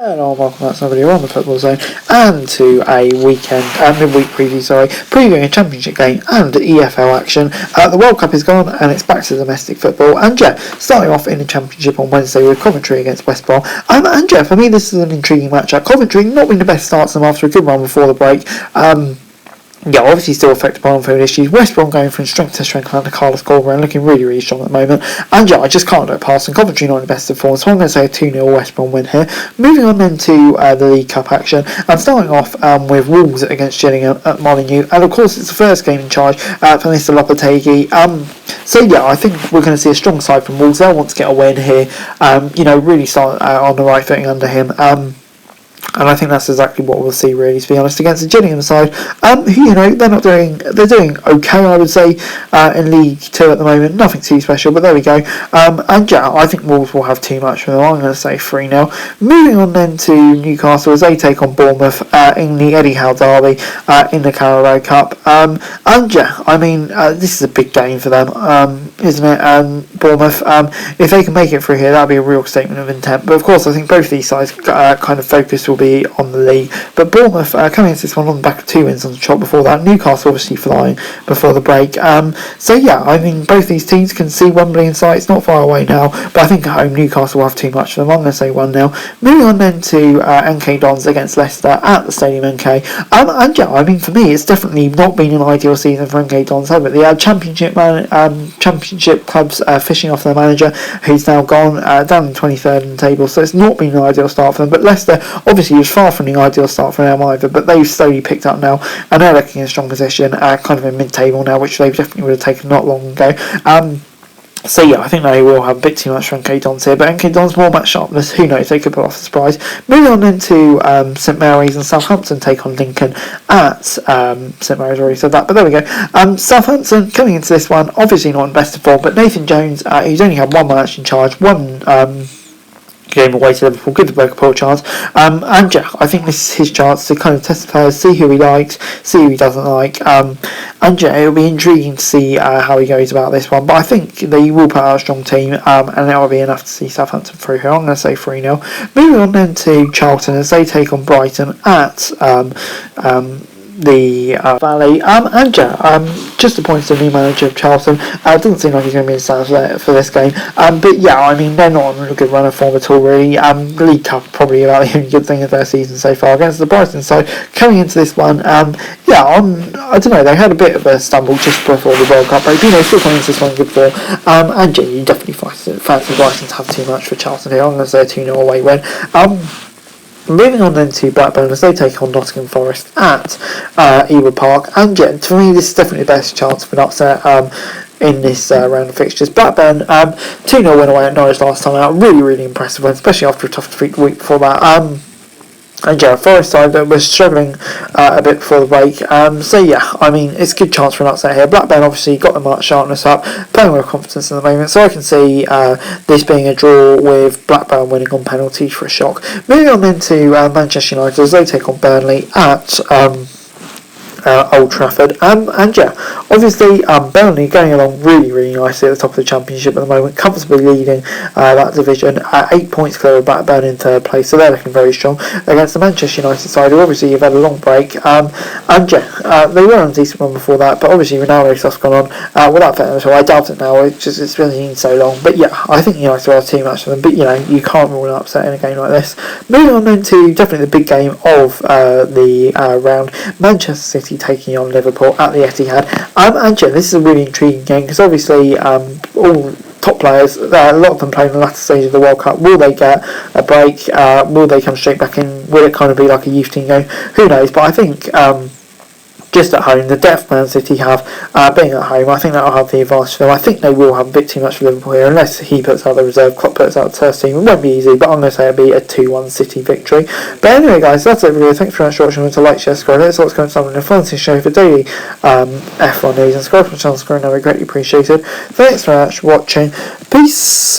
Hello, welcome back to another video on the Football Zone and to a midweek preview, previewing a championship game and EFL action. The World Cup is gone and it's back to domestic football, and starting off in the championship on Wednesday with Coventry against West Brom. And for me this is an intriguing match. Coventry not been the best start to them after a good run before the break. Obviously still affected by on-field issues. West Brom going from strength to strength under Carlos Golver and looking really, really strong at the moment. And I just can't look past them. Coventry not in the best of form, so I'm going to say a 2-0 West Brom win here. Moving on then to the League Cup action, and starting off with Wolves against Gillingham at Molineux. And of course it's the first game in charge for Mr. Lopetegui. I think we're going to see a strong side from Wolves. They'll want to get a win here. Really start on the right footing under him. And I think that's exactly what we'll see, really, to be honest, against the Gillingham side, who, they're doing okay, I would say, in League 2 at the moment. Nothing too special, but there we go. I think Wolves will have too much for them. I'm going to say 3-0. Moving on then to Newcastle as they take on Bournemouth in the Eddie Howe derby in the Carabao Cup. This is a big game for them, isn't it? Bournemouth, if they can make it through here, that'll be a real statement of intent. But of course, I think both these sides kind of focus will be on the league. But Bournemouth coming into this one on the back of 2 wins on the trot before that. Newcastle obviously flying before the break. Both these teams can see Wembley in sight. It's not far away now, but I think at home Newcastle will have too much for them. I'm going to say 1-0. Moving on then to NK Dons against Leicester at the Stadium NK. For me, it's definitely not been an ideal season for NK Dons, have it? They had championship clubs fishing off their manager, who's now gone down in 23rd in the table, so it's not been an ideal start for them. But Leicester obviously was far from the ideal start for them either, but they've slowly picked up now, and they're looking in a strong position, kind of in mid-table now, which they definitely would have taken not long ago. I think they will have a bit too much for NK Dons here, but NK Dons more match sharpness, who knows, they could pull off the surprise. Moving on into St Mary's, and Southampton take on Lincoln at St Mary's, already said that, but there we go. Southampton coming into this one, obviously not in best of form, but Nathan Jones, who's only had one match in charge, one game away to Liverpool, give the bloke a poor chance. I think this is his chance to kind of test the players, see who he likes, see who he doesn't like. It'll be intriguing to see how he goes about this one, but I think they will put out a strong team, and that will be enough to see Southampton through here. I'm going to say 3-0. Moving on then to Charlton as they take on Brighton at the Valley. Just appointed a new manager of Charlton. Doesn't seem like he's going to be in stands for this game. They're not on a good run of form at all, really. League Cup probably about the only good thing of their season so far against the Brighton side. Coming into this one, I don't know, they had a bit of a stumble just before the World Cup break. Still coming into this one good form. You definitely fancy Brighton to have too much for Charlton here. I'm going to say a 2-0 away win. Moving on then to Blackburn as they take on Nottingham Forest at Ewood Park. For me, this is definitely the best chance of an upset in this round of fixtures. Blackburn 2-0 win away at Norwich last time out. Really, really impressive win, especially after a tough defeat the week before that. Forest side that was struggling a bit before the break. It's a good chance for an upset here. Blackburn obviously got the mark sharpness up, playing with confidence in the moment, so I can see this being a draw with Blackburn winning on penalties for a shock. Moving on then to Manchester United as they take on Burnley at Old Trafford. Obviously Burnley going along really, really nicely at the top of the Championship at the moment, comfortably leading that division, 8 points clear of Blackburn in third place, so they're looking very strong against the Manchester United side, who obviously have had a long break. They were on a decent run before that, but obviously Ronaldo stuff's gone on without fairness, so I doubt it now. It's been so long, but I think United will have too much for them, but you can't rule an upset in a game like this. Moving on then to definitely the big game of the round, Manchester City taking on Liverpool at the Etihad. This is a really intriguing game because obviously all top players, a lot of them playing the latter stage of the World Cup. Will they get a break? Will they come straight back in? Will it kind of be like a youth team game? Who knows? But I think just at home, the depth Man City have, being at home, I think that will have the advantage for them. I think they will have a bit too much for Liverpool here, unless he puts out the reserve, Klopp puts out the first team. It won't be easy, but I'm going to say it'll be a 2-1 City victory. But anyway, guys, that's it for the video. Thanks very much for watching. Remember to like, share, subscribe. Let's what's going on in the fantasy show for daily F1 news, and subscribe to the channel, that'd be greatly appreciated. Thanks very much for watching. Peace.